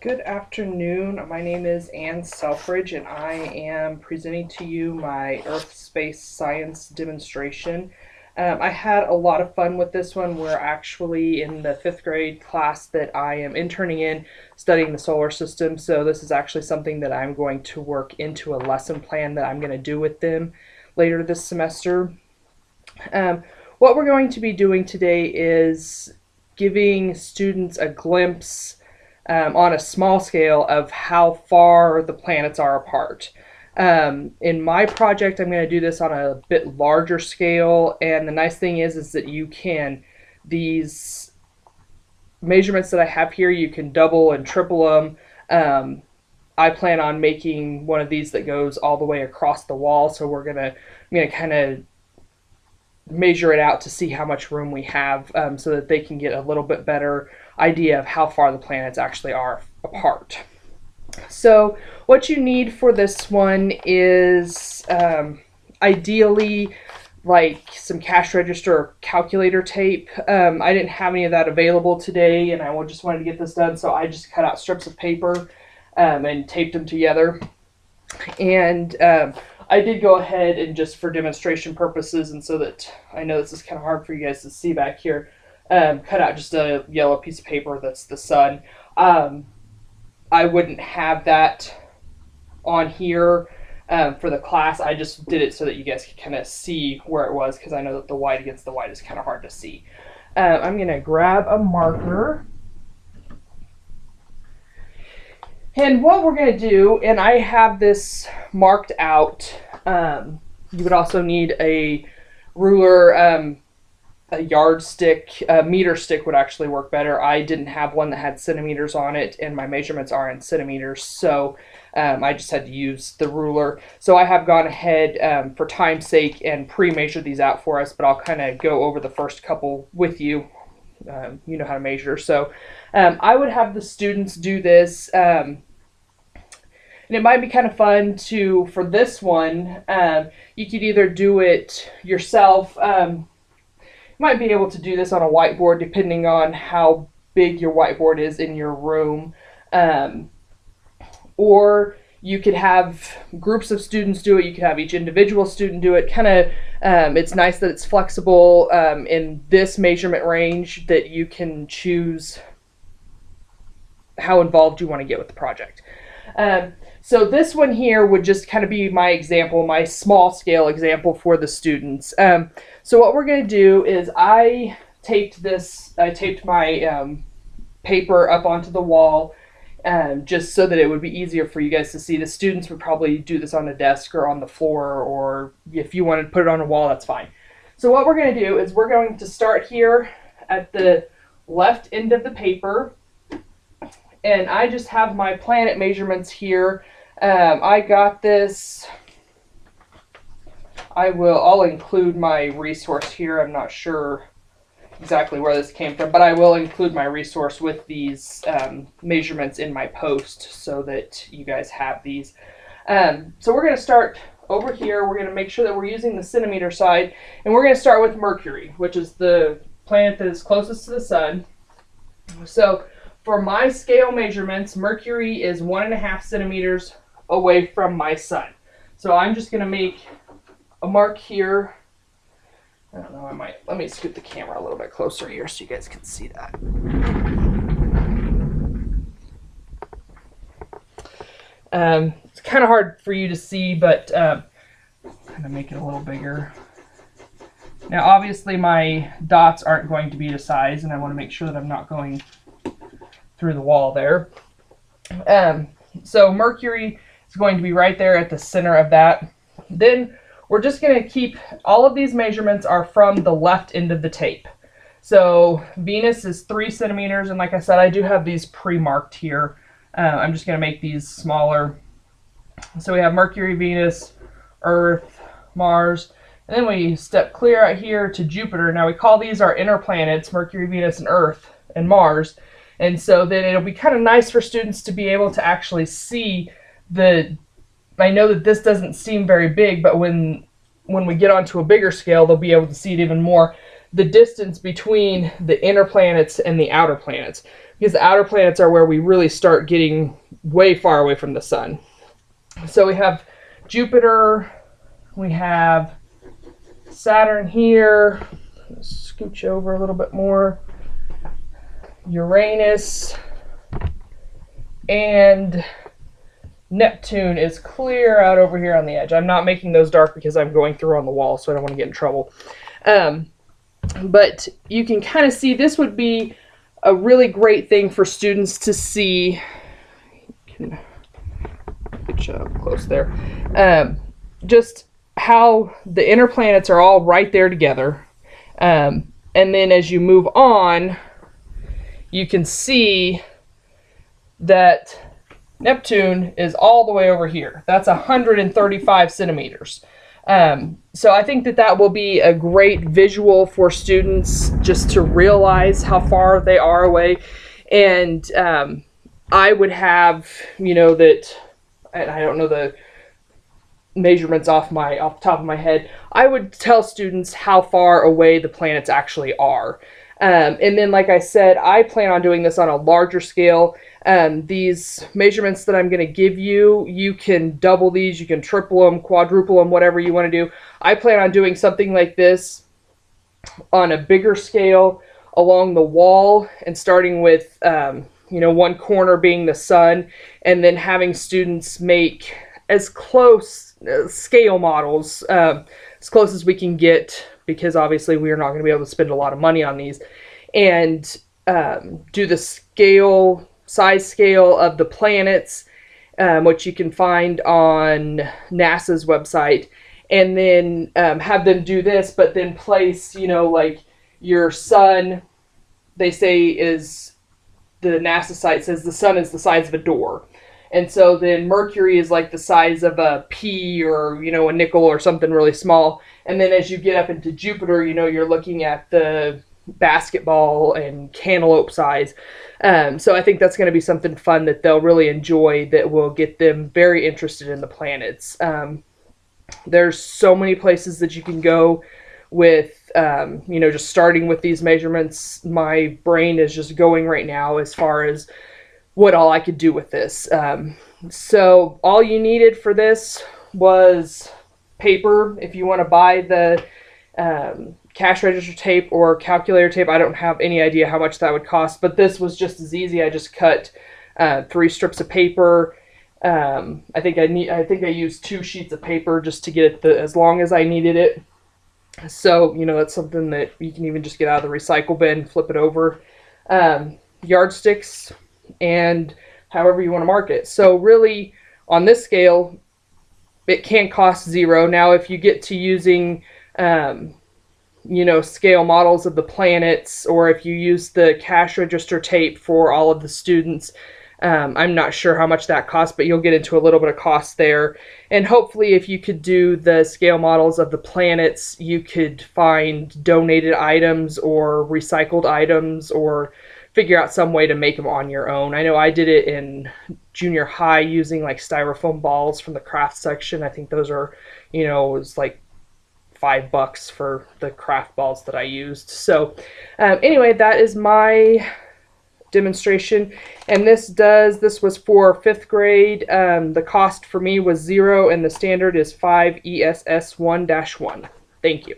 Good afternoon. My name is ASelfridge and I am presenting to you my Earth Space Science demonstration. I had a lot of fun with this one. We're actually in the 5th grade class that I am interning in, studying the solar system. So this is actually something that I'm going to work into a lesson plan that I'm going to do with them later this semester. What we're going to be doing today is giving students a glimpse on a small scale of how far the planets are apart. In my project, I'm going to do this on a bit larger scale, and the nice thing is that you can, these measurements that I have here, you can double and triple them. I plan on making one of these that goes all the way across the wall, so I'm gonna kind of measure it out to see how much room we have, so that they can get a little bit better idea of how far the planets actually are apart. So what you need for this one is ideally like some cash register or calculator tape. I didn't have any of that available today, and I just wanted to get this done, so I just cut out strips of paper and taped them together. And I did go ahead and, just for demonstration purposes, and so that I know this is kind of hard for you guys to see back here, cut out just a yellow piece of paper that's the sun. I wouldn't have that on here for the class. I just did it so that you guys could kind of see where it was, because I know that the white against the white is kind of hard to see. I'm going to grab a marker. And what we're going to do, and I have this marked out, you would also need a ruler, a yardstick, a meter stick would actually work better. I didn't have one that had centimeters on it, and my measurements are in centimeters, so I just had to use the ruler. So I have gone ahead, for time's sake, and pre-measured these out for us, but I'll kind of go over the first couple with you. You know how to measure. So I would have the students do this, and it might be kind of fun to, for this one, you could either do it yourself. You might be able to do this on a whiteboard depending on how big your whiteboard is in your room, or you could have groups of students do it. You could have each individual student do it. Kind of, it's nice that it's flexible in this measurement range, that you can choose how involved you want to get with the project. So this one here would just kind of be my example, my small scale example for the students. So what we're going to do is I taped my paper up onto the wall, just so that it would be easier for you guys to see. The students would probably do this on a desk or on the floor, or if you wanted to put it on a wall, that's fine. So what we're going to do is we're going to start here at the left end of the paper, and I just have my planet measurements here. I got this. I'll include my resource here. I'm not sure exactly where this came from, but I will include my resource with these measurements in my post so that you guys have these. So we're going to start over here. We're going to make sure that we're using the centimeter side, and we're going to start with Mercury, which is the planet that is closest to the sun. So for my scale measurements, Mercury is 1.5 centimeters away from my sun. So I'm just going to make a mark here. I don't know, let me scoot the camera a little bit closer here so you guys can see that. It's kind of hard for you to see, but kind of make it a little bigger. Now obviously my dots aren't going to be to size, and I want to make sure that I'm not going through the wall there. So Mercury is going to be right there at the center of that. Then we're just going to keep, all of these measurements are from the left end of the tape. So Venus is 3 centimeters, and like I said, I do have these pre-marked here. I'm just going to make these smaller. So we have Mercury, Venus, Earth, Mars, and then we step clear out here to Jupiter. Now we call these our inner planets, Mercury, Venus, and Earth, and Mars. And so then it'll be kind of nice for students to be able to actually see I know that this doesn't seem very big, but when we get onto a bigger scale, they'll be able to see it even more. The distance between the inner planets and the outer planets. because the outer planets are where we really start getting way far away from the sun. So we have Jupiter, we have Saturn here, scooch over a little bit more, Uranus, and Neptune is clear out over here on the edge. I'm not making those dark because I'm going through on the wall, so I don't want to get in trouble. But you can kind of see this would be a really great thing for students to see. Can get you up close there. Just how the inner planets are all right there together. And then as you move on, you can see that Neptune is all the way over here. That's 135 centimeters. So I think that that will be a great visual for students just to realize how far they are away. And I would have, you know, that, and I don't know the measurements off the top of my head, I would tell students how far away the planets actually are. And then, like I said, I plan on doing this on a larger scale. These measurements that I'm going to give you, you can double these, you can triple them, quadruple them, whatever you want to do. I plan on doing something like this on a bigger scale along the wall, and starting with, you know, one corner being the sun, and then having students make as close scale models, as close as we can get, because obviously we are not going to be able to spend a lot of money on these, and do the size scale of the planets, which you can find on NASA's website, and then have them do this, but then place, you know, like your sun, they say is, the NASA site says the sun is the size of a door. And so then Mercury is like the size of a pea, or, you know, a nickel or something really small. And then as you get up into Jupiter, you know, you're looking at the basketball and cantaloupe size. So I think that's going to be something fun that they'll really enjoy, that will get them very interested in the planets. There's so many places that you can go with, you know, just starting with these measurements. My brain is just going right now as far as what all I could do with this. So all you needed for this was paper. If you want to buy the cash register tape or calculator tape, I don't have any idea how much that would cost, but this was just as easy. I just cut 3 strips of paper. I think I used 2 sheets of paper just to get it as long as I needed it. So, you know, that's something that you can even just get out of the recycle bin, flip it over. Yardsticks, and however you want to mark it. So really, on this scale, it can cost $0. Now, if you get to using, you know, scale models of the planets, or if you use the cash register tape for all of the students, I'm not sure how much that costs, but you'll get into a little bit of cost there. And hopefully, if you could do the scale models of the planets, you could find donated items or recycled items, or figure out some way to make them on your own. I know I did it in junior high using like styrofoam balls from the craft section. I think those are, you know, it was like $5 for the craft balls that I used. So anyway, that is my demonstration, and this was for 5th grade. The cost for me was $0, and the standard is 5 ESS 1-1. Thank you.